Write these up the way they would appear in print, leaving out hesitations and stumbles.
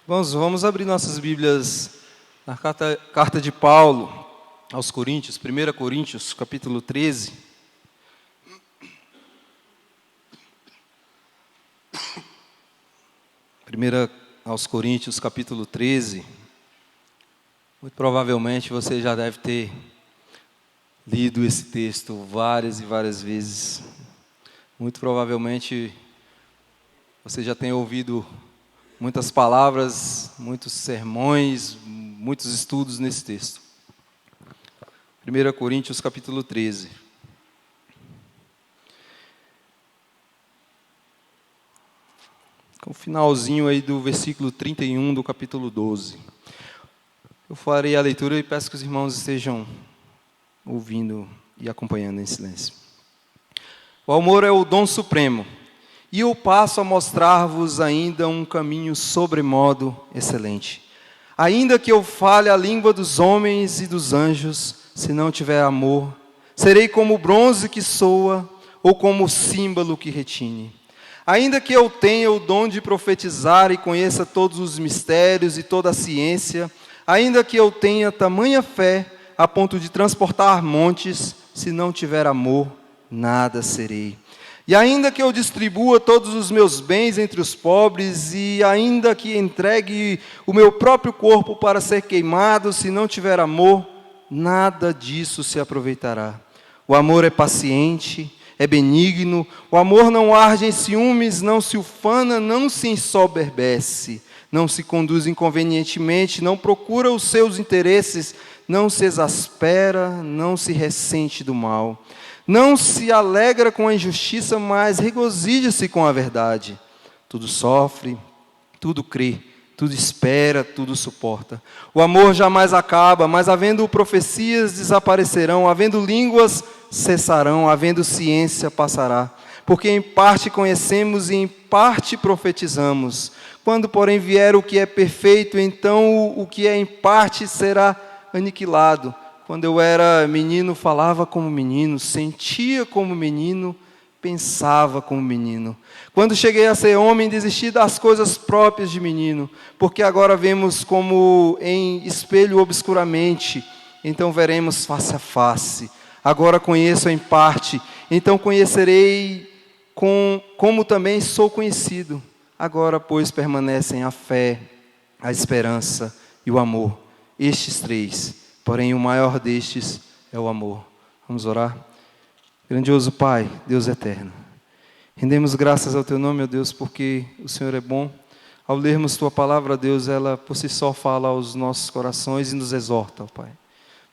Vamos abrir nossas Bíblias na carta de Paulo aos Coríntios, 1 Coríntios, capítulo 13. Primeira aos Coríntios, capítulo 13. Muito provavelmente você já deve ter lido esse texto várias e várias vezes. Muito provavelmente você já tem ouvido muitas palavras, muitos sermões, muitos estudos nesse texto. 1 Coríntios, capítulo 13. Com o finalzinho aí do versículo 31 do capítulo 12. Eu farei a leitura e peço que os irmãos estejam ouvindo e acompanhando em silêncio. O amor é o dom supremo, e eu passo a mostrar-vos ainda um caminho sobremodo excelente. Ainda que eu fale a língua dos homens e dos anjos, se não tiver amor, serei como o bronze que soa, ou como o símbolo que retine. Ainda que eu tenha o dom de profetizar e conheça todos os mistérios e toda a ciência, ainda que eu tenha tamanha fé a ponto de transportar montes, se não tiver amor, nada serei. E ainda que eu distribua todos os meus bens entre os pobres, e ainda que entregue o meu próprio corpo para ser queimado, se não tiver amor, nada disso se aproveitará. O amor é paciente, é benigno, o amor não arde em ciúmes, não se ufana, não se ensoberbece, não se conduz inconvenientemente, não procura os seus interesses, não se exaspera, não se ressente do mal. Não se alegra com a injustiça, mas regozija-se com a verdade. Tudo sofre, tudo crê, tudo espera, tudo suporta. O amor jamais acaba, mas havendo profecias desaparecerão, havendo línguas cessarão, havendo ciência passará. Porque em parte conhecemos e em parte profetizamos. Quando, porém, vier o que é perfeito, então o que é em parte será aniquilado. Quando eu era menino, falava como menino, sentia como menino, pensava como menino. Quando cheguei a ser homem, desisti das coisas próprias de menino, porque agora vemos como em espelho obscuramente, então veremos face a face. Agora conheço em parte, então conhecerei como também sou conhecido. Agora, pois, permanecem a fé, a esperança e o amor, estes três. Porém, o maior destes é o amor. Vamos orar? Grandioso Pai, Deus eterno, rendemos graças ao Teu nome, ó Deus, porque o Senhor é bom. Ao lermos Tua palavra, Deus, ela por si só fala aos nossos corações e nos exorta, ó Pai.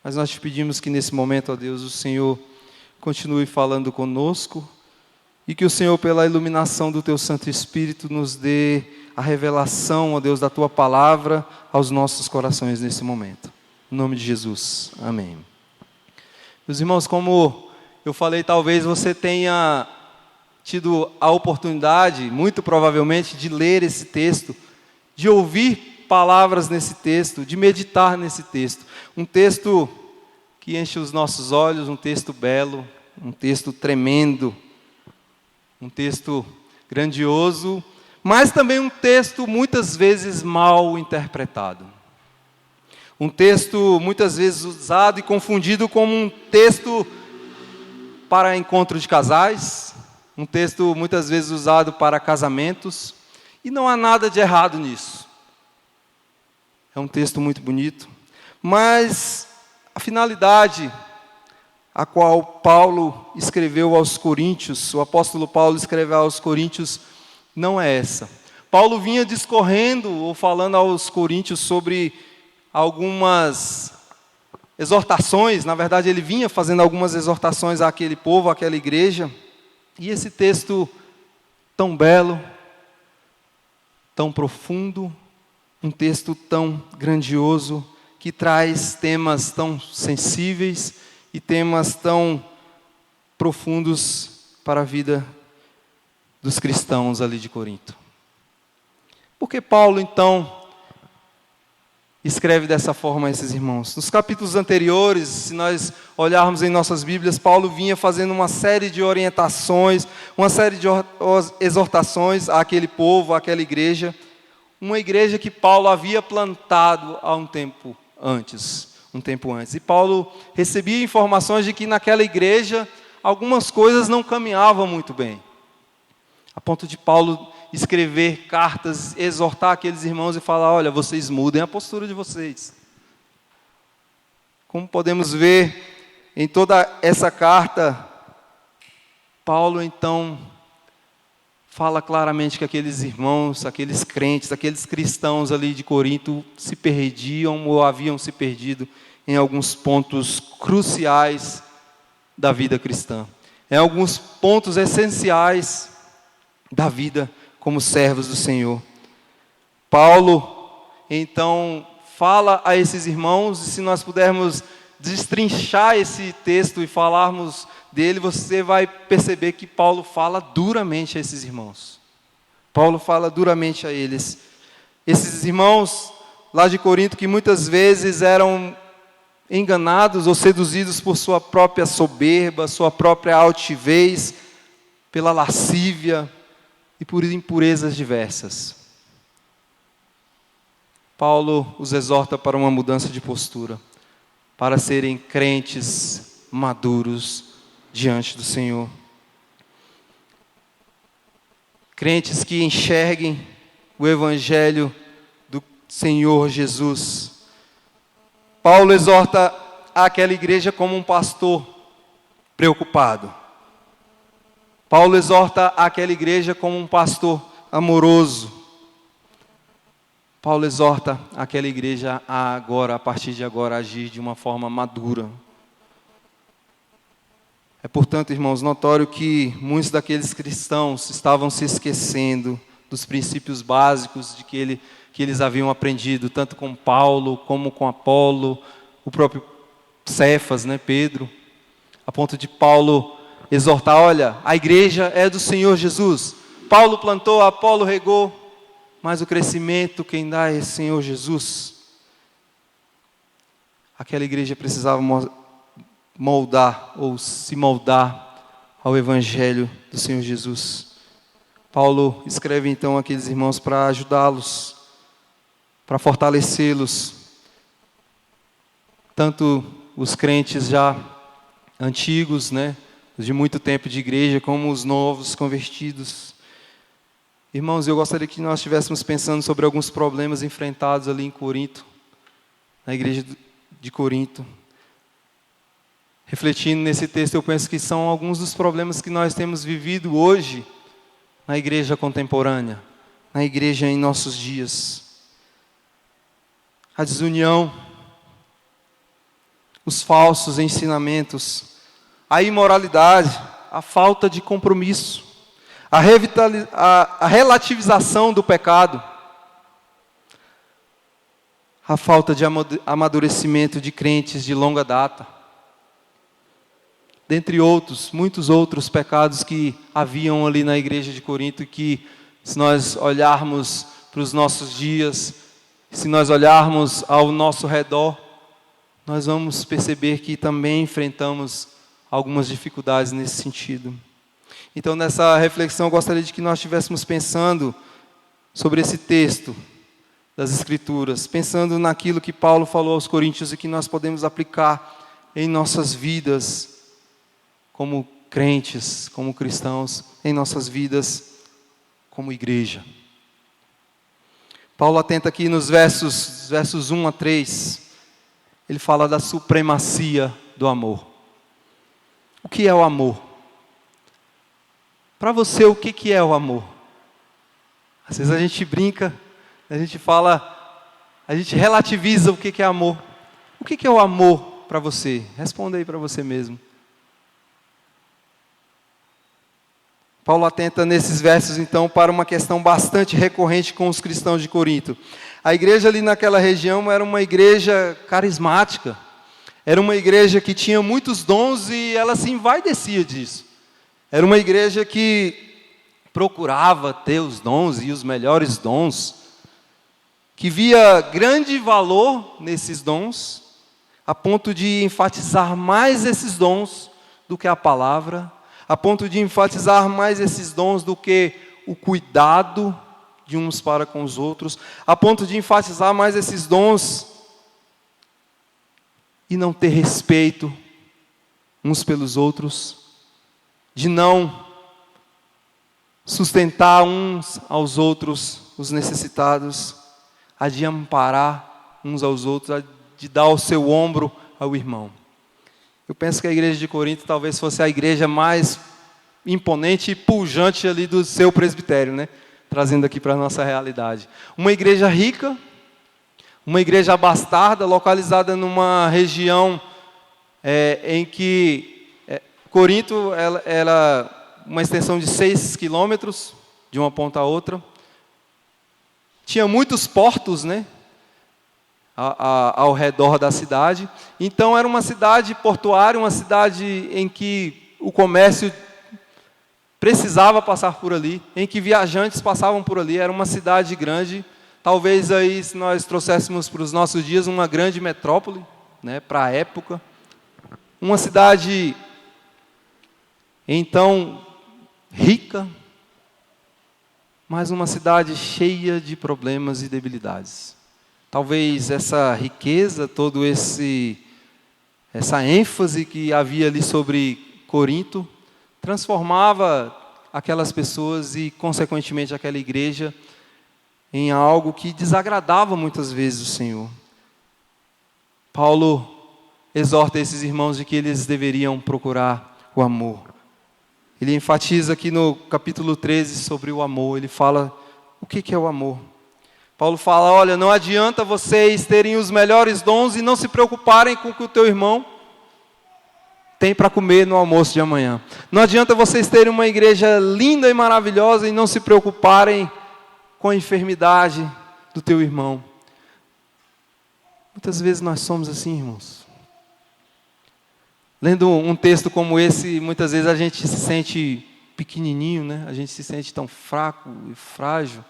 Mas nós te pedimos que nesse momento, ó Deus, o Senhor continue falando conosco e que o Senhor, pela iluminação do Teu Santo Espírito, nos dê a revelação, ó Deus, da Tua palavra aos nossos corações nesse momento. Em nome de Jesus, amém. Meus irmãos, como eu falei, talvez você tenha tido a oportunidade, muito provavelmente, de ler esse texto, de ouvir palavras nesse texto, de meditar nesse texto. Um texto que enche os nossos olhos, um texto belo, um texto tremendo, um texto grandioso, mas também um texto muitas vezes mal interpretado. Um texto muitas vezes usado e confundido como um texto para encontro de casais, um texto muitas vezes usado para casamentos, e não há nada de errado nisso. É um texto muito bonito, mas a finalidade a qual Paulo escreveu aos Coríntios, o apóstolo Paulo escreveu aos Coríntios, não é essa. Paulo vinha discorrendo ou falando aos Coríntios sobre algumas exortações, na verdade ele vinha fazendo algumas exortações àquele povo, àquela igreja, e esse texto tão belo, tão profundo, um texto tão grandioso, que traz temas tão sensíveis e temas tão profundos para a vida dos cristãos ali de Corinto. Por que Paulo, então, escreve dessa forma a esses irmãos? Nos capítulos anteriores, se nós olharmos em nossas Bíblias, Paulo vinha fazendo uma série de orientações, uma série de exortações àquele povo, àquela igreja, uma igreja que Paulo havia plantado há um tempo antes. E Paulo recebia informações de que naquela igreja algumas coisas não caminhavam muito bem. A ponto de Paulo escrever cartas, exortar aqueles irmãos e falar: olha, vocês mudem a postura de vocês. Como podemos ver em toda essa carta, Paulo então fala claramente que aqueles irmãos, aqueles crentes, aqueles cristãos ali de Corinto se perdiam ou haviam se perdido em alguns pontos cruciais da vida cristã, em alguns pontos essenciais da vida como servos do Senhor. Paulo então fala a esses irmãos, e se nós pudermos destrinchar esse texto e falarmos dele, você vai perceber que Paulo fala duramente a esses irmãos. Paulo fala duramente a eles. Esses irmãos lá de Corinto, que muitas vezes eram enganados ou seduzidos por sua própria soberba, sua própria altivez, pela lascívia e por impurezas diversas. Paulo os exorta para uma mudança de postura, para serem crentes maduros diante do Senhor. Crentes que enxerguem o Evangelho do Senhor Jesus. Paulo exorta aquela igreja como um pastor preocupado. Paulo exorta aquela igreja como um pastor amoroso. Paulo exorta aquela igreja a partir de agora, agir de uma forma madura. É, portanto, irmãos, notório que muitos daqueles cristãos estavam se esquecendo dos princípios básicos de que eles haviam aprendido, tanto com Paulo como com Apolo, o próprio Cefas, Pedro, a ponto de Paulo exortar: olha, a igreja é do Senhor Jesus. Paulo plantou, Apolo regou, mas o crescimento quem dá é o Senhor Jesus. Aquela igreja precisava moldar ou se moldar ao Evangelho do Senhor Jesus. Paulo escreve então aqueles irmãos para ajudá-los, para fortalecê-los, tanto os crentes já antigos, de muito tempo de igreja, como os novos convertidos. Irmãos, eu gostaria que nós estivéssemos pensando sobre alguns problemas enfrentados ali em Corinto, na igreja de Corinto. Refletindo nesse texto, eu penso que são alguns dos problemas que nós temos vivido hoje na igreja contemporânea, na igreja em nossos dias. A desunião, os falsos ensinamentos, a imoralidade, a falta de compromisso, a relativização do pecado, a falta de amadurecimento de crentes de longa data, dentre outros, muitos outros pecados que haviam ali na igreja de Corinto, e que, se nós olharmos para os nossos dias, se nós olharmos ao nosso redor, nós vamos perceber que também enfrentamos algumas dificuldades nesse sentido. Então, nessa reflexão, eu gostaria de que nós estivéssemos pensando sobre esse texto das Escrituras, pensando naquilo que Paulo falou aos Coríntios e que nós podemos aplicar em nossas vidas, como crentes, como cristãos, em nossas vidas como igreja. Paulo atenta aqui nos versos 1 a 3, ele fala da supremacia do amor. O que é o amor? Para você, o que é o amor? Às vezes a gente brinca, a gente fala, a gente relativiza o que é amor. O que é o amor para você? Responda aí para você mesmo. Paulo atenta nesses versos, então, para uma questão bastante recorrente com os cristãos de Corinto. A igreja ali naquela região era uma igreja carismática, era uma igreja que tinha muitos dons e ela se envaidecia disso. Era uma igreja que procurava ter os dons e os melhores dons, que via grande valor nesses dons, a ponto de enfatizar mais esses dons do que a palavra, a ponto de enfatizar mais esses dons do que o cuidado de uns para com os outros, a ponto de enfatizar mais esses dons e não ter respeito uns pelos outros, de não sustentar uns aos outros, os necessitados, a de amparar uns aos outros, a de dar o seu ombro ao irmão. Eu penso que a igreja de Corinto talvez fosse a igreja mais imponente e pujante ali do seu presbitério, né? Trazendo aqui para a nossa realidade. Uma igreja rica, uma igreja abastada, localizada numa região em que Corinto era uma extensão de 6 quilômetros, de uma ponta a outra. Tinha muitos portos, né? Ao redor da cidade. Então era uma cidade portuária, uma cidade em que o comércio precisava passar por ali, em que viajantes passavam por ali. Era uma cidade grande, talvez aí, se nós trouxéssemos para os nossos dias, uma grande metrópole, né, para a época. Uma cidade, então, rica, mas uma cidade cheia de problemas e debilidades. Talvez essa riqueza, todo essa ênfase que havia ali sobre Corinto, transformava aquelas pessoas e, consequentemente, aquela igreja em algo que desagradava muitas vezes o Senhor. Paulo exorta esses irmãos de que eles deveriam procurar o amor. Ele enfatiza aqui no capítulo 13 sobre o amor. Ele fala, o que é o amor? Paulo fala, olha, não adianta vocês terem os melhores dons e não se preocuparem com o que o teu irmão tem para comer no almoço de amanhã. Não adianta vocês terem uma igreja linda e maravilhosa e não se preocuparem com a enfermidade do teu irmão. Muitas vezes nós somos assim, irmãos. Lendo um texto como esse, muitas vezes a gente se sente pequenininho, né? A gente se sente tão fraco e frágil.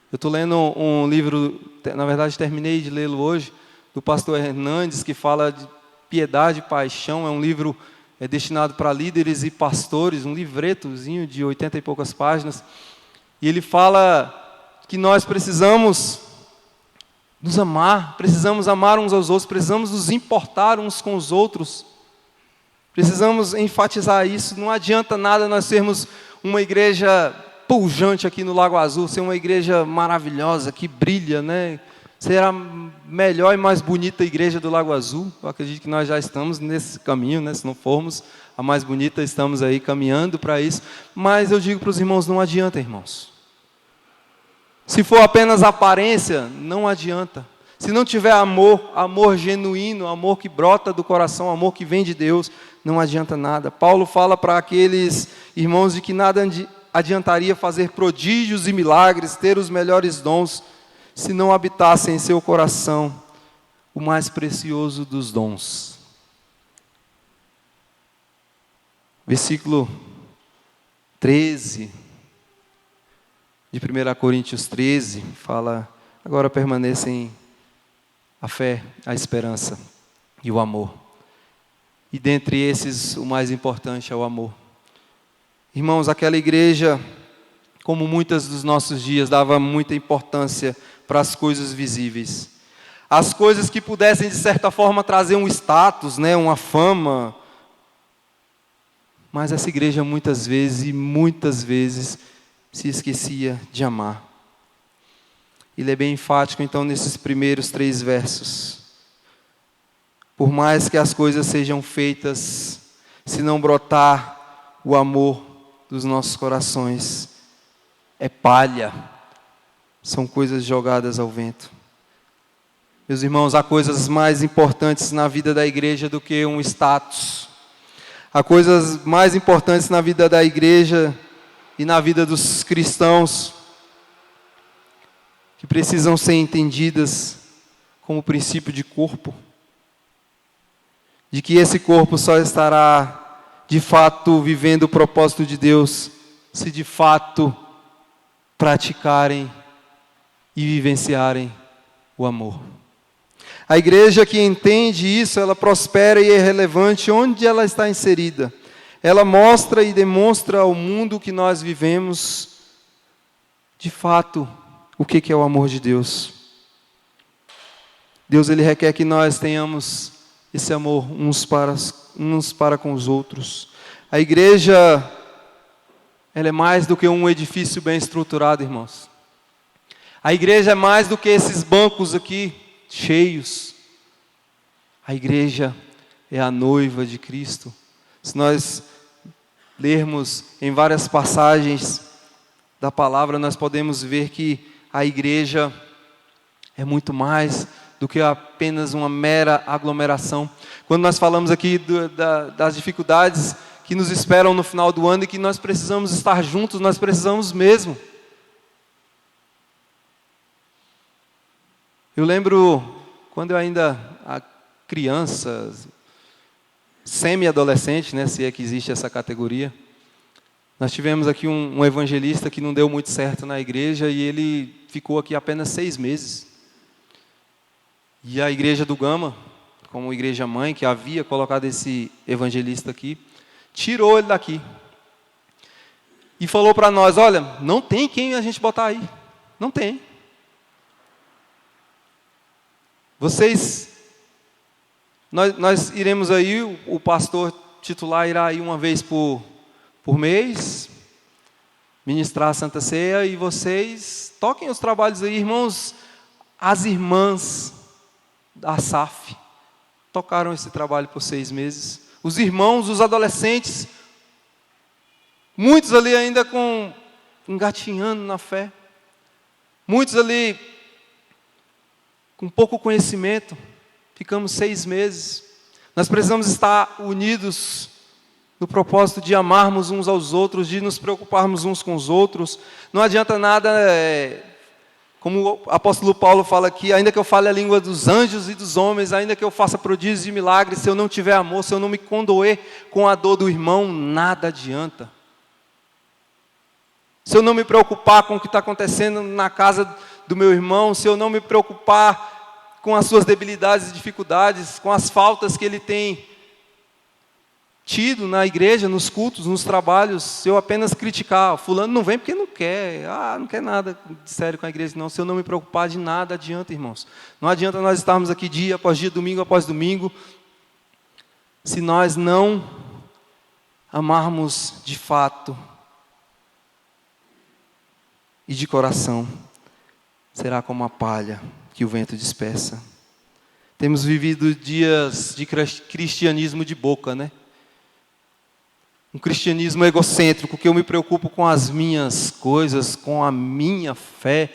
Eu estou lendo um livro, na verdade terminei de lê-lo hoje, do pastor Hernandes, que fala de piedade e paixão. É um livro destinado para líderes e pastores, um livretozinho de 80 e poucas páginas. E ele fala que nós precisamos nos amar, precisamos amar uns aos outros, precisamos nos importar uns com os outros. Precisamos enfatizar isso. Não adianta nada nós sermos uma igreja pujante aqui no Lago Azul, ser uma igreja maravilhosa, que brilha, né? Ser a melhor e mais bonita igreja do Lago Azul. Eu acredito que nós já estamos nesse caminho, né? Se não formos a mais bonita, estamos aí caminhando para isso. Mas eu digo para os irmãos, não adianta, irmãos. Se for apenas aparência, não adianta. Se não tiver amor, amor genuíno, amor que brota do coração, amor que vem de Deus, não adianta nada. Paulo fala para aqueles irmãos de que nada adiantaria fazer prodígios e milagres, ter os melhores dons, se não habitasse em seu coração o mais precioso dos dons. Versículo 13 de 1 Coríntios 13, fala, agora permanecem a fé, a esperança e o amor. E dentre esses, o mais importante é o amor. Irmãos, aquela igreja, como muitas dos nossos dias, dava muita importância para as coisas visíveis. As coisas que pudessem, de certa forma, trazer um status, né, uma fama. Mas essa igreja muitas vezes, se esquecia de amar. Ele é bem enfático, então, nesses primeiros 3 versos. Por mais que as coisas sejam feitas, se não brotar o amor dos nossos corações, é palha, são coisas jogadas ao vento. Meus irmãos, há coisas mais importantes na vida da igreja do que um status. Há coisas mais importantes na vida da igreja e na vida dos cristãos que precisam ser entendidas como princípio de corpo. De que esse corpo só estará de fato vivendo o propósito de Deus se de fato praticarem e vivenciarem o amor. A igreja que entende isso, ela prospera e é relevante onde ela está inserida. Ela mostra e demonstra ao mundo que nós vivemos de fato, o que é o amor de Deus. Deus, Ele requer que nós tenhamos esse amor uns para com os outros. A igreja, ela é mais do que um edifício bem estruturado, irmãos. A igreja é mais do que esses bancos aqui, cheios. A igreja é a noiva de Cristo. Se nós lermos em várias passagens da palavra, nós podemos ver que a igreja é muito mais do que apenas uma mera aglomeração. Quando nós falamos aqui das dificuldades que nos esperam no final do ano e que nós precisamos estar juntos, nós precisamos mesmo. Eu lembro quando eu ainda criança, semi-adolescente, né, se é que existe essa categoria, nós tivemos aqui um evangelista que não deu muito certo na igreja e ele ficou aqui apenas 6 meses. E a igreja do Gama, como igreja mãe, que havia colocado esse evangelista aqui, tirou ele daqui. E falou para nós, olha, não tem quem a gente botar aí. Não tem. Nós iremos aí, o pastor titular irá aí uma vez por mês, ministrar a Santa Ceia, e vocês toquem os trabalhos aí, irmãos. As irmãs da SAF tocaram esse trabalho por 6 meses. Os irmãos, os adolescentes, muitos ali ainda engatinhando na fé, muitos ali com pouco conhecimento. Ficamos 6 meses. Nós precisamos estar unidos no propósito de amarmos uns aos outros, de nos preocuparmos uns com os outros. Não adianta nada, como o apóstolo Paulo fala aqui, ainda que eu fale a língua dos anjos e dos homens, ainda que eu faça prodígios e milagres, se eu não tiver amor, se eu não me condoer com a dor do irmão, nada adianta. Se eu não me preocupar com o que está acontecendo na casa do meu irmão, se eu não me preocupar com as suas debilidades e dificuldades, com as faltas que ele tem tido na igreja, nos cultos, nos trabalhos, se eu apenas criticar, fulano não vem porque não quer, não quer nada de sério com a igreja, não. Se eu não me preocupar, de nada adianta, irmãos. Não adianta nós estarmos aqui dia após dia, domingo após domingo, se nós não amarmos de fato e de coração. Será como a palha que o vento dispersa. Temos vivido dias de cristianismo de boca, né? Um cristianismo egocêntrico, que eu me preocupo com as minhas coisas, com a minha fé.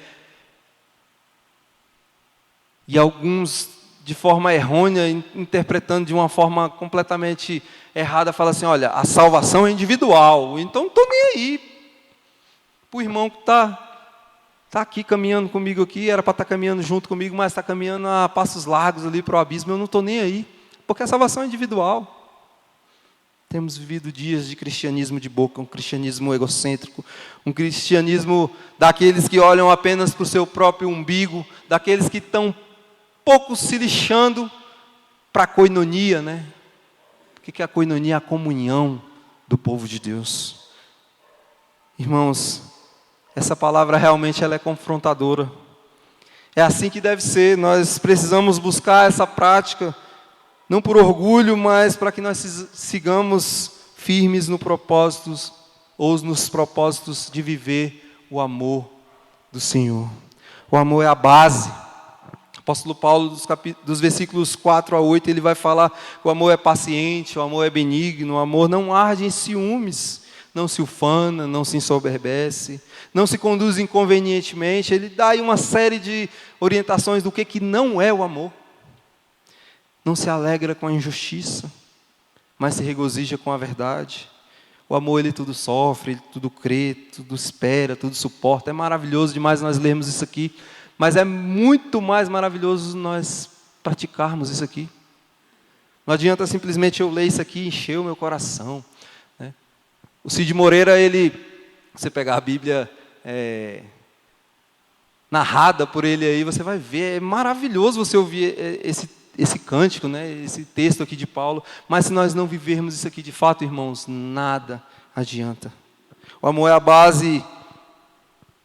E alguns, de forma errônea, interpretando de uma forma completamente errada, falam assim, olha, a salvação é individual, então não estou nem aí. Para o irmão que está aqui caminhando comigo aqui, era para estar caminhando junto comigo, mas está caminhando a passos largos ali para o abismo, eu não estou nem aí, porque a salvação é individual. Temos vivido dias de cristianismo de boca, um cristianismo egocêntrico, um cristianismo daqueles que olham apenas para o seu próprio umbigo, daqueles que estão pouco se lixando para a koinonia, né? O que é a koinonia? A comunhão do povo de Deus. Irmãos, essa palavra realmente ela é confrontadora. É assim que deve ser. Nós precisamos buscar essa prática, não por orgulho, mas para que nós sigamos firmes nos propósitos de viver o amor do Senhor. O amor é a base. O apóstolo Paulo, dos versículos 4 a 8, ele vai falar que o amor é paciente, o amor é benigno, o amor não arde em ciúmes, não se ufana, não se ensoberbece, não se conduz inconvenientemente. Ele dá aí uma série de orientações do que não é o amor. Não se alegra com a injustiça, mas se regozija com a verdade. O amor, ele tudo sofre, ele tudo crê, tudo espera, tudo suporta. É maravilhoso demais nós lermos isso aqui, mas é muito mais maravilhoso nós praticarmos isso aqui. Não adianta simplesmente eu ler isso aqui e encher o meu coração, né? O Cid Moreira, você pegar a Bíblia narrada por ele aí, você vai ver, é maravilhoso você ouvir esse cântico, né, esse texto aqui de Paulo, mas se nós não vivermos isso aqui de fato, irmãos, nada adianta. O amor é a base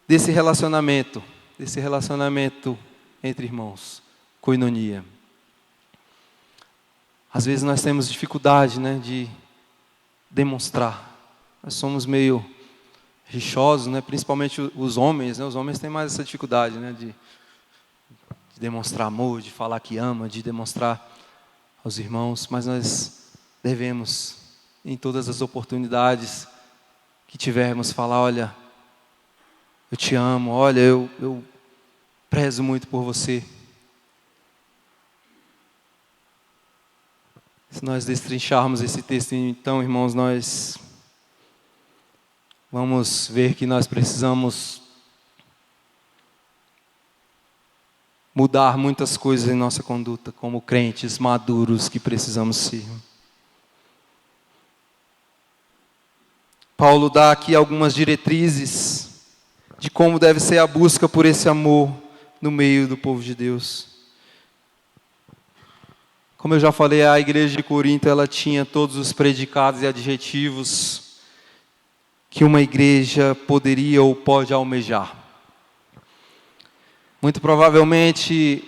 desse relacionamento entre irmãos, koinonia. Às vezes nós temos dificuldade, né, de demonstrar. Nós somos meio rixosos, né, principalmente os homens, né, os homens têm mais essa dificuldade, né, de demonstrar amor, de falar que ama, de demonstrar aos irmãos, mas nós devemos, em todas as oportunidades que tivermos, falar: olha, eu te amo, olha, eu prezo muito por você. Se nós destrincharmos esse texto, então, irmãos, nós vamos ver que nós precisamos mudar muitas coisas em nossa conduta, como crentes maduros que precisamos ser. Paulo dá aqui algumas diretrizes de como deve ser a busca por esse amor no meio do povo de Deus. Como eu já falei, a igreja de Corinto, ela tinha todos os predicados e adjetivos que uma igreja poderia ou pode almejar. Muito provavelmente,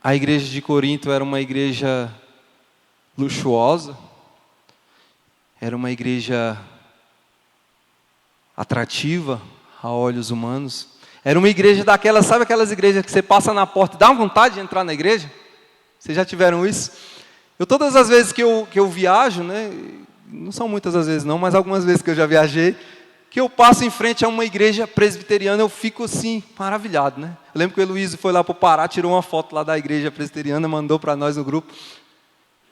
a igreja de Corinto era uma igreja luxuosa, era uma igreja atrativa a olhos humanos, era uma igreja daquelas, sabe aquelas igrejas que você passa na porta e dá vontade de entrar na igreja? Vocês já tiveram isso? Eu, todas as vezes que eu viajo, né, não são muitas as vezes não, mas algumas vezes que eu já viajei, que eu passo em frente a uma igreja presbiteriana, eu fico assim, maravilhado, né? Eu lembro que o Heloísio foi lá para o Pará, tirou uma foto lá da igreja presbiteriana, mandou para nós no grupo.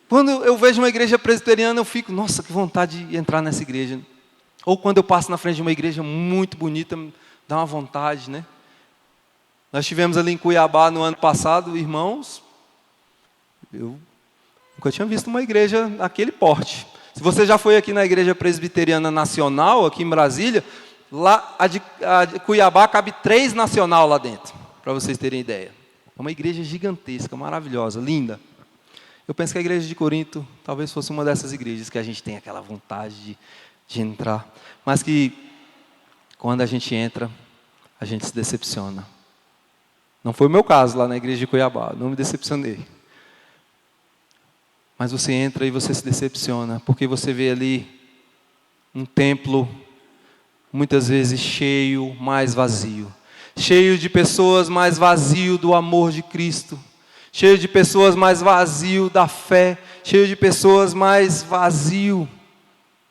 Quando eu vejo uma igreja presbiteriana, eu fico, nossa, que vontade de entrar nessa igreja. Ou quando eu passo na frente de uma igreja muito bonita, dá uma vontade, né? Nós estivemos ali em Cuiabá no ano passado, irmãos, eu nunca tinha visto uma igreja daquele porte. Se você já foi aqui na Igreja Presbiteriana Nacional, aqui em Brasília, lá a de Cuiabá cabe 3 nacional lá dentro, para vocês terem ideia. É uma igreja gigantesca, maravilhosa, linda. Eu penso que a igreja de Corinto talvez fosse uma dessas igrejas que a gente tem aquela vontade de entrar, mas que quando a gente entra, a gente se decepciona. Não foi o meu caso lá na igreja de Cuiabá, não me decepcionei. Mas você entra e você se decepciona, porque você vê ali um templo, muitas vezes cheio, mais vazio. Cheio de pessoas mais vazio do amor de Cristo. Cheio de pessoas mais vazio da fé. Cheio de pessoas mais vazio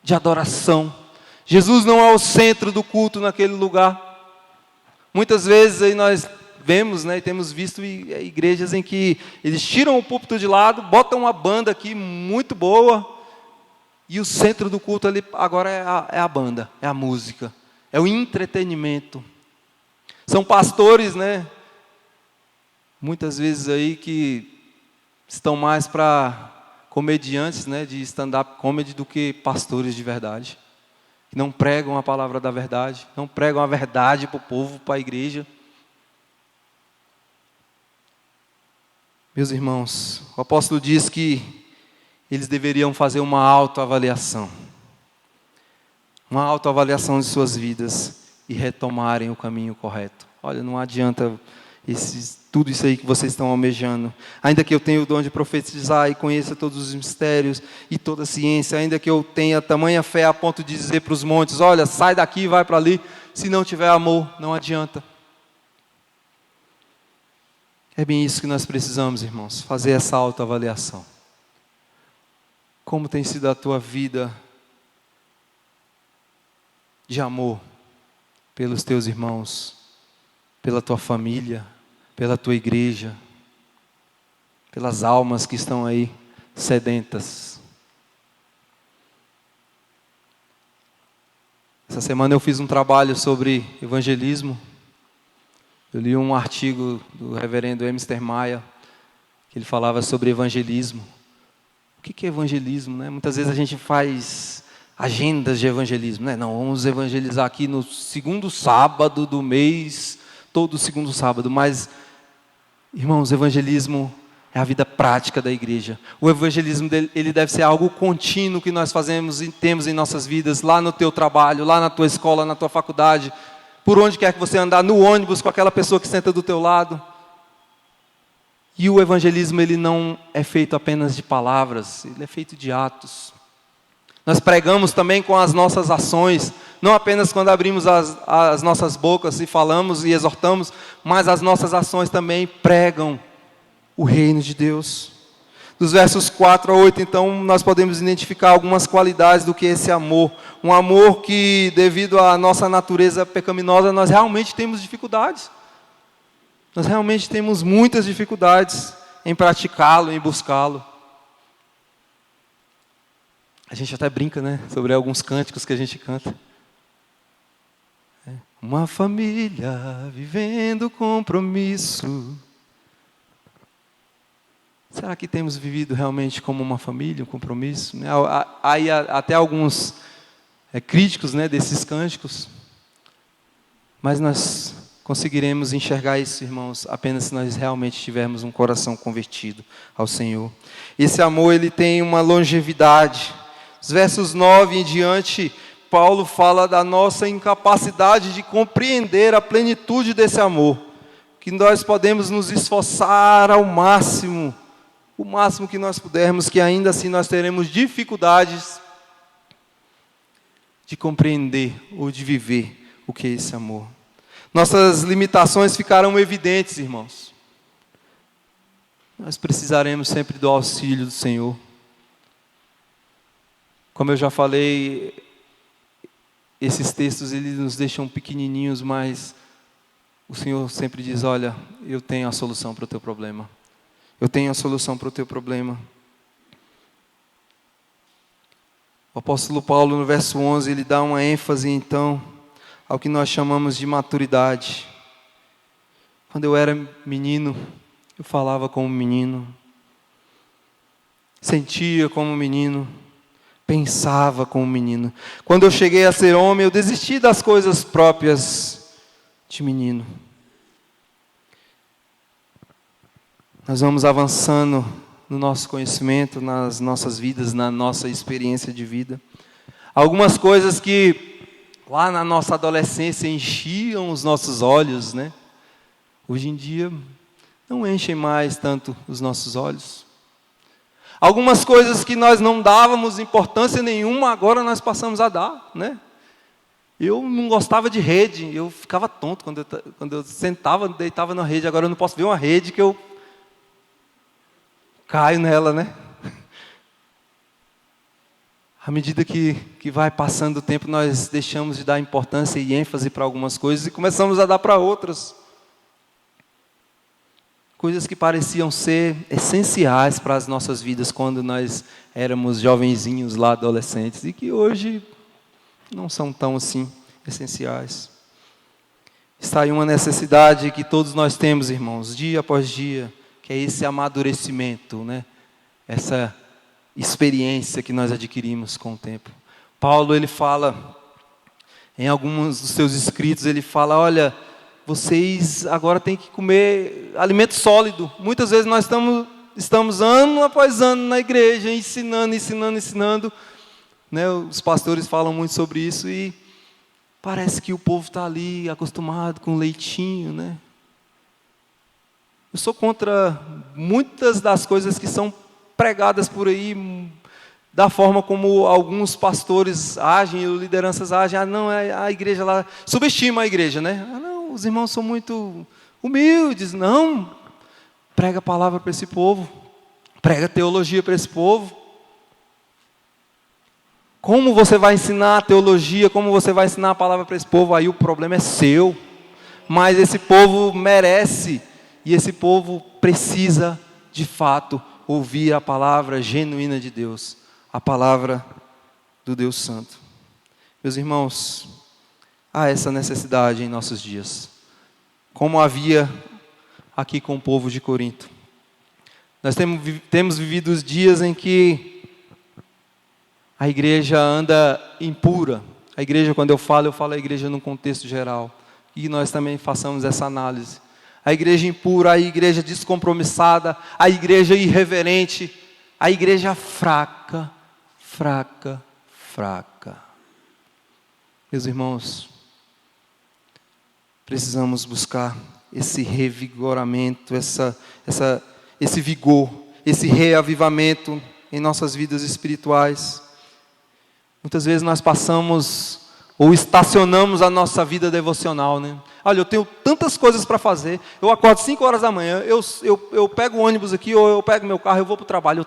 de adoração. Jesus não é o centro do culto naquele lugar. Muitas vezes aí nós vemos, né, e temos visto igrejas em que eles tiram o púlpito de lado, botam uma banda aqui muito boa, e o centro do culto ali agora é a banda, é a música, é o entretenimento. São pastores, né, muitas vezes aí que estão mais para comediantes, né, de stand-up comedy do que pastores de verdade, que não pregam a palavra da verdade, não pregam a verdade para o povo, para a igreja. Meus irmãos, o apóstolo diz que eles deveriam fazer uma autoavaliação. Uma autoavaliação de suas vidas e retomarem o caminho correto. Olha, não adianta tudo isso aí que vocês estão almejando. Ainda que eu tenha o dom de profetizar e conheça todos os mistérios e toda a ciência, ainda que eu tenha tamanha fé a ponto de dizer para os montes, olha, sai daqui e vai para ali, se não tiver amor, não adianta. É bem isso que nós precisamos, irmãos, fazer essa autoavaliação. Como tem sido a tua vida de amor pelos teus irmãos, pela tua família, pela tua igreja, pelas almas que estão aí sedentas. Essa semana eu fiz um trabalho sobre evangelismo. Eu li um artigo do reverendo Emister Maia, que ele falava sobre evangelismo. O que é evangelismo, né? Muitas vezes a gente faz agendas de evangelismo, né? Não, vamos evangelizar aqui no 2º sábado do mês, todo 2º sábado. Mas, irmãos, evangelismo é a vida prática da igreja. O evangelismo ele deve ser algo contínuo que nós fazemos e temos em nossas vidas, lá no teu trabalho, lá na tua escola, na tua faculdade. por onde quer que você andar, no ônibus, com aquela pessoa que senta do teu lado. E o evangelismo, ele não é feito apenas de palavras, ele é feito de atos. Nós pregamos também com as nossas ações, não apenas quando abrimos as nossas bocas e falamos e exortamos, mas as nossas ações também pregam o reino de Deus. Dos versos 4 a 8, então, nós podemos identificar algumas qualidades do que é esse amor. Um amor que, devido à nossa natureza pecaminosa, nós realmente temos dificuldades. Nós realmente temos muitas dificuldades em praticá-lo, em buscá-lo. A gente até brinca, né, sobre alguns cânticos que a gente canta. Uma família vivendo compromisso. Será que temos vivido realmente como uma família, um compromisso? Há até alguns críticos, né, desses cânticos. Mas nós conseguiremos enxergar isso, irmãos, apenas se nós realmente tivermos um coração convertido ao Senhor. Esse amor, ele tem uma longevidade. Os versos 9 em diante, Paulo fala da nossa incapacidade de compreender a plenitude desse amor, que nós podemos nos esforçar ao máximo, o máximo que nós pudermos, que ainda assim nós teremos dificuldades de compreender ou de viver o que é esse amor. Nossas limitações ficarão evidentes, irmãos. Nós precisaremos sempre do auxílio do Senhor. Como eu já falei, esses textos eles nos deixam pequenininhos, mas o Senhor sempre diz, olha, eu tenho a solução para o teu problema. Eu tenho a solução para o teu problema. O apóstolo Paulo, no verso 11, ele dá uma ênfase, então, ao que nós chamamos de maturidade. Quando eu era menino, eu falava como menino, sentia como menino, pensava como menino. Quando eu cheguei a ser homem, eu desisti das coisas próprias de menino. Nós vamos avançando no nosso conhecimento, nas nossas vidas, na nossa experiência de vida. Algumas coisas que lá na nossa adolescência enchiam os nossos olhos, né? Hoje em dia não enchem mais tanto os nossos olhos. Algumas coisas que nós não dávamos importância nenhuma, agora nós passamos a dar, né? Eu não gostava de rede, eu ficava tonto quando eu sentava, deitava na rede. Agora eu não posso ver uma rede que eu caio nela, né? À medida que vai passando o tempo, nós deixamos de dar importância e ênfase para algumas coisas e começamos a dar para outras. Coisas que pareciam ser essenciais para as nossas vidas quando nós éramos jovenzinhos lá, adolescentes, e que hoje não são tão assim essenciais. Está aí uma necessidade que todos nós temos, irmãos, dia após dia, que é esse amadurecimento, né? Essa experiência que nós adquirimos com o tempo. Paulo, ele fala, em alguns dos seus escritos, ele fala, olha, vocês agora têm que comer alimento sólido. Muitas vezes nós estamos ano após ano na igreja, ensinando. Né? Os pastores falam muito sobre isso e parece que o povo está ali acostumado com leitinho, né? Eu sou contra muitas das coisas que são pregadas por aí, da forma como alguns pastores agem, ou lideranças agem. Ah, não, a igreja lá, subestima a igreja, né? Ah, não, os irmãos são muito humildes. Não, prega a palavra para esse povo, prega teologia para esse povo. Como você vai ensinar a teologia, como você vai ensinar a palavra para esse povo, aí o problema é seu. Mas esse povo merece, e esse povo precisa, de fato, ouvir a palavra genuína de Deus, a palavra do Deus Santo. Meus irmãos, há essa necessidade em nossos dias, como havia aqui com o povo de Corinto. Nós temos vivido os dias em que a igreja anda impura. A igreja, quando eu falo a igreja num contexto geral. E nós também façamos essa análise. A igreja impura, a igreja descompromissada, a igreja irreverente, a igreja fraca. Meus irmãos, precisamos buscar esse revigoramento, esse vigor, esse reavivamento em nossas vidas espirituais. Muitas vezes nós passamos ou estacionamos a nossa vida devocional, né? Olha, eu tenho tantas coisas para fazer, eu acordo 5 horas da manhã, eu pego o ônibus aqui, ou eu pego meu carro, eu vou para o trabalho, eu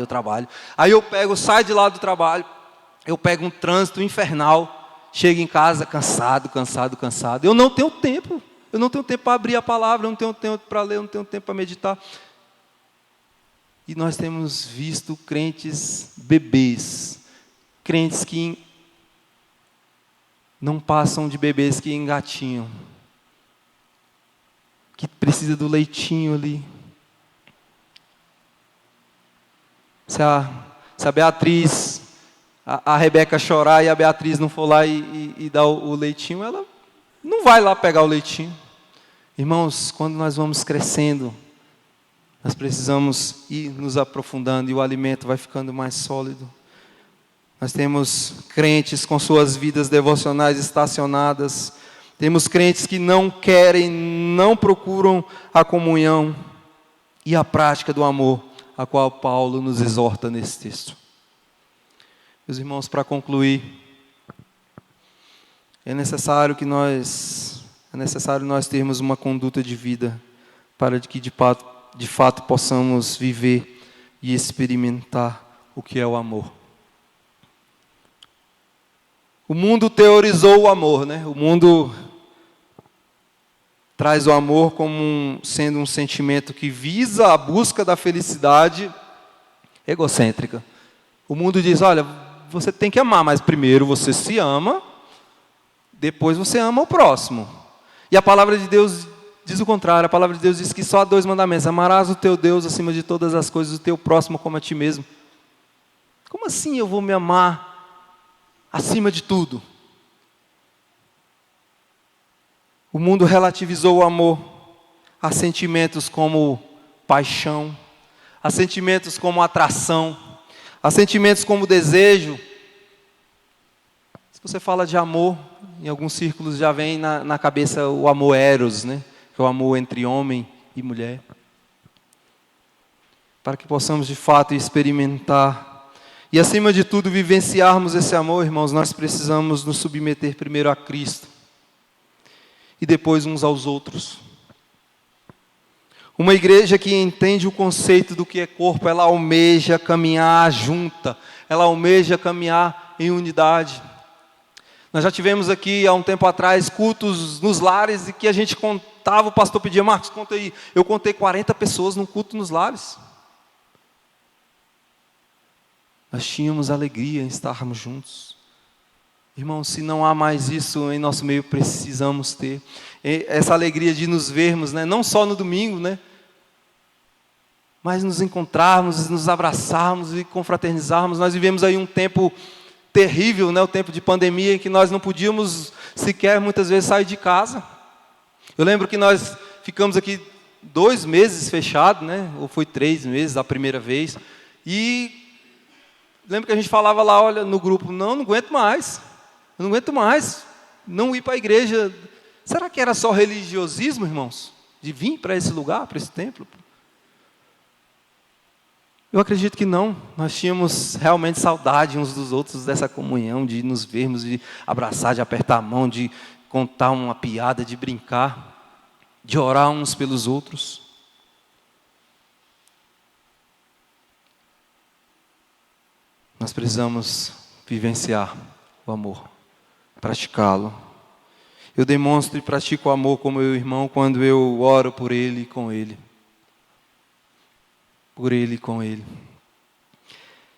trabalho. Aí eu saio de lá do trabalho, eu pego um trânsito infernal, chego em casa cansado. Eu não tenho tempo para abrir a palavra, eu não tenho tempo para ler, eu não tenho tempo para meditar. E nós temos visto crentes bebês, crentes que não passam de bebês que engatinham, que precisa do leitinho ali. Se a Beatriz, a Rebeca chorar e a Beatriz não for lá e dar o leitinho, ela não vai lá pegar o leitinho. Irmãos, quando nós vamos crescendo, nós precisamos ir nos aprofundando e o alimento vai ficando mais sólido. Nós temos crentes com suas vidas devocionais estacionadas. Temos crentes que não querem, não procuram a comunhão e a prática do amor, a qual Paulo nos exorta nesse texto. Meus irmãos, para concluir, é necessário nós termos uma conduta de vida para que de fato possamos viver e experimentar o que é o amor. O mundo teorizou o amor, né? O mundo traz o amor como sendo um sentimento que visa a busca da felicidade egocêntrica. O mundo diz, olha, você tem que amar, mas primeiro você se ama, depois você ama o próximo. E a palavra de Deus diz o contrário, a palavra de Deus diz que só há 2 mandamentos, amarás o teu Deus acima de todas as coisas, o teu próximo como a ti mesmo. Como assim eu vou me amar acima de tudo? O mundo relativizou o amor a sentimentos como paixão, a sentimentos como atração, a sentimentos como desejo. Se você fala de amor, em alguns círculos já vem na cabeça o amor eros, né? Que é o amor entre homem e mulher. Para que possamos de fato experimentar e, acima de tudo, vivenciarmos esse amor, irmãos, nós precisamos nos submeter primeiro a Cristo e depois uns aos outros. Uma igreja que entende o conceito do que é corpo, ela almeja caminhar junta, ela almeja caminhar em unidade. Nós já tivemos aqui, há um tempo atrás, cultos nos lares, e que a gente contava, o pastor pedia, Marcos, conta aí. Eu contei 40 pessoas num culto nos lares. Nós tínhamos alegria em estarmos juntos. Irmãos, se não há mais isso em nosso meio, precisamos ter. Essa alegria de nos vermos, né? Não só no domingo, né? Mas nos encontrarmos, nos abraçarmos e confraternizarmos. Nós vivemos aí um tempo terrível, né? O tempo de pandemia, em que nós não podíamos sequer, muitas vezes, sair de casa. Eu lembro que nós ficamos aqui 2 meses fechados, né? Ou foi 3 meses a primeira vez. E lembro que a gente falava lá, olha, no grupo, não aguento mais. Eu não aguento mais não ir para a igreja. Será que era só religiosismo, irmãos? De vir para esse lugar, para esse templo? Eu acredito que não. Nós tínhamos realmente saudade uns dos outros dessa comunhão, de nos vermos, de abraçar, de apertar a mão, de contar uma piada, de brincar, de orar uns pelos outros. Nós precisamos vivenciar o amor, praticá-lo. Eu demonstro e pratico o amor com meu irmão quando eu oro por ele e com ele. Por ele e com ele.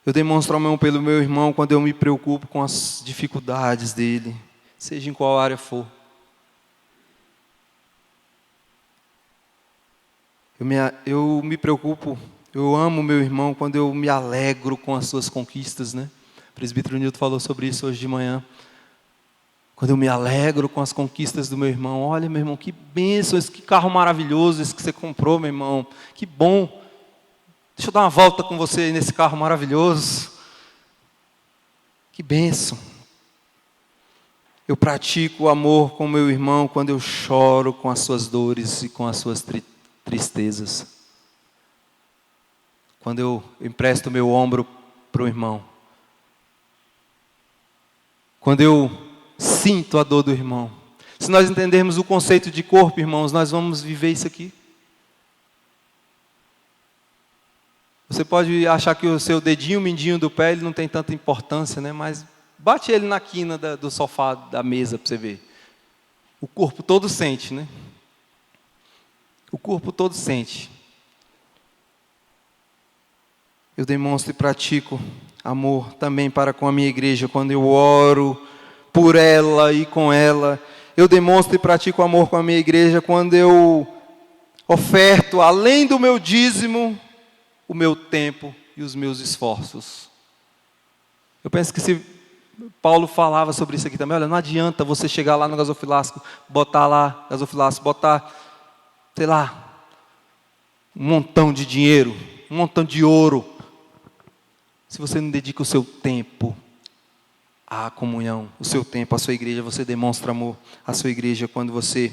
Eu demonstro amor pelo meu irmão quando eu me preocupo com as dificuldades dele, seja em qual área for. Eu me preocupo, eu amo meu irmão quando eu me alegro com as suas conquistas, né? O presbítero Nilton falou sobre isso hoje de manhã. Quando eu me alegro com as conquistas do meu irmão. Olha, meu irmão, que bênção, que carro maravilhoso esse que você comprou, meu irmão. Que bom. Deixa eu dar uma volta com você nesse carro maravilhoso. Que bênção. Eu pratico o amor com meu irmão quando eu choro com as suas dores e com as suas tristezas. Quando eu empresto meu ombro para o irmão. Quando eu sinto a dor do irmão. Se nós entendermos o conceito de corpo, irmãos, nós vamos viver isso aqui. Você pode achar que o seu dedinho mindinho do pé ele não tem tanta importância, né? Mas bate ele na quina do sofá, da mesa, para você ver. O corpo todo sente, né? O corpo todo sente. Eu demonstro e pratico amor também para com a minha igreja, quando eu oro por ela e com ela. Eu demonstro e pratico amor com a minha igreja, quando eu oferto, além do meu dízimo, o meu tempo e os meus esforços. Eu penso que se Paulo falava sobre isso aqui também, olha, não adianta você chegar lá no gasofilasco, botar, sei lá, um montão de dinheiro, um montão de ouro, se você não dedica o seu tempo à comunhão, o seu tempo à sua igreja. Você demonstra amor à sua igreja quando você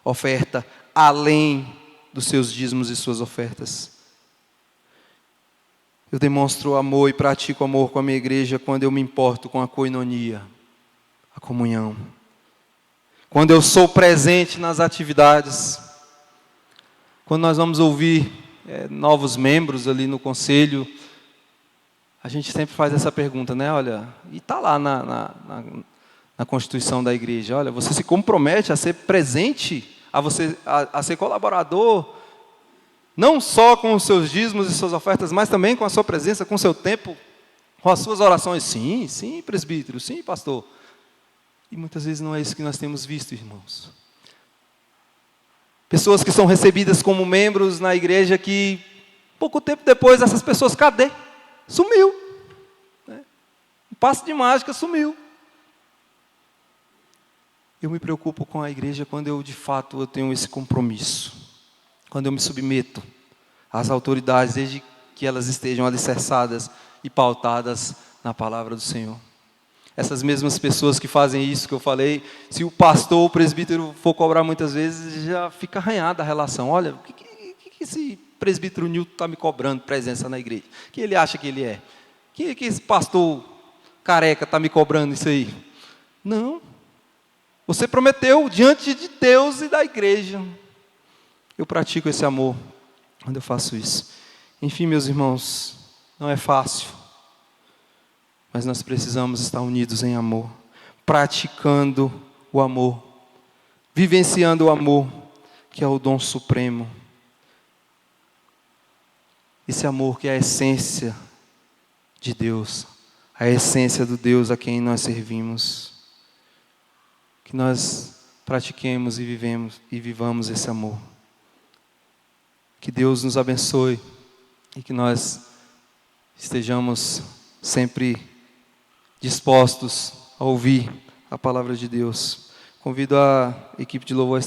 oferta além dos seus dízimos e suas ofertas. Eu demonstro amor e pratico amor com a minha igreja quando eu me importo com a koinonia, a comunhão. Quando eu sou presente nas atividades. Quando nós vamos ouvir novos membros ali no conselho, a gente sempre faz essa pergunta, né? Olha, e está lá na Constituição da igreja, olha, você se compromete a ser presente, a ser colaborador, não só com os seus dízimos e suas ofertas, mas também com a sua presença, com o seu tempo, com as suas orações. Sim, sim, presbítero, sim, pastor. E muitas vezes não é isso que nós temos visto, irmãos. Pessoas que são recebidas como membros na igreja que, pouco tempo depois, essas pessoas, cadê? Sumiu. Um passe de mágica, sumiu. Eu me preocupo com a igreja quando eu, de fato, eu tenho esse compromisso. Quando eu me submeto às autoridades, desde que elas estejam alicerçadas e pautadas na palavra do Senhor. Essas mesmas pessoas que fazem isso que eu falei, se o pastor ou o presbítero for cobrar muitas vezes, já fica arranhada a relação. Olha, o que esse presbítero Nilton está me cobrando presença na igreja? O que ele acha que ele é? O que esse pastor careca está me cobrando isso aí? Não. Você prometeu diante de Deus e da igreja. Eu pratico esse amor quando eu faço isso. Enfim, meus irmãos, não é fácil, mas nós precisamos estar unidos em amor, praticando o amor, vivenciando o amor, que é o dom supremo. Esse amor que é a essência de Deus, a essência do Deus a quem nós servimos. Que nós pratiquemos e vivamos esse amor. Que Deus nos abençoe e que nós estejamos sempre dispostos a ouvir a palavra de Deus. Convido a equipe de louvor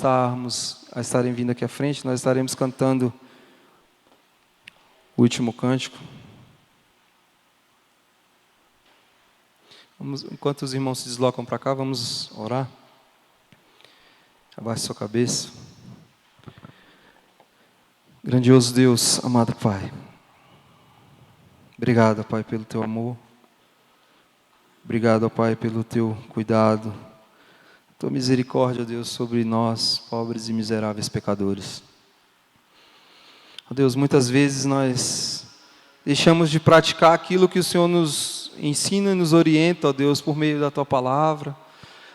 a estarem vindo aqui à frente. Nós estaremos cantando o último cântico. Enquanto os irmãos se deslocam para cá, vamos orar. Abaixe sua cabeça. Grandioso Deus, amado Pai. Obrigado, Pai, pelo Teu amor. Obrigado, Pai, pelo Teu cuidado. Tua misericórdia, Deus, sobre nós, pobres e miseráveis pecadores. Ó Deus, muitas vezes nós deixamos de praticar aquilo que o Senhor nos ensina e nos orienta, ó Deus, por meio da Tua palavra.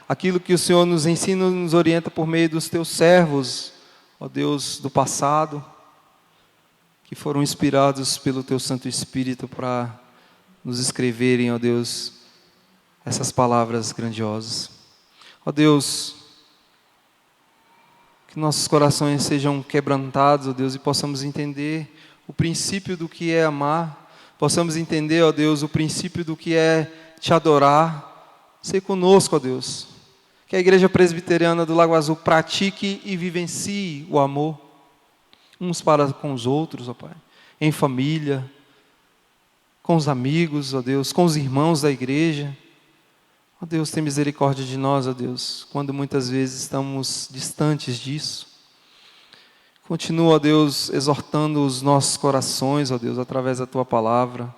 Aquilo que o Senhor nos ensina e nos orienta por meio dos Teus servos, ó Deus, do passado, que foram inspirados pelo Teu Santo Espírito para nos escreverem, ó Deus, essas palavras grandiosas. Ó Deus, que nossos corações sejam quebrantados, ó Deus, e possamos entender o princípio do que é amar, possamos entender, ó Deus, o princípio do que é Te adorar. Ser conosco, ó Deus. Que a Igreja Presbiteriana do Lago Azul pratique e vivencie o amor, uns para com os outros, ó Pai, em família, com os amigos, ó Deus, com os irmãos da igreja. Ó Deus, tem misericórdia de nós, ó Deus, quando muitas vezes estamos distantes disso. Continua, ó Deus, exortando os nossos corações, ó Deus, através da Tua palavra.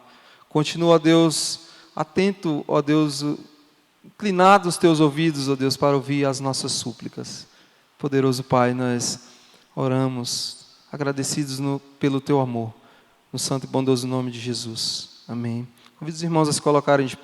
Continua, ó Deus, atento, ó Deus, inclinado os Teus ouvidos, ó Deus, para ouvir as nossas súplicas. Poderoso Pai, nós oramos, agradecidos pelo Teu amor, no santo e bondoso nome de Jesus. Amém. Convido os irmãos a se colocarem de pé.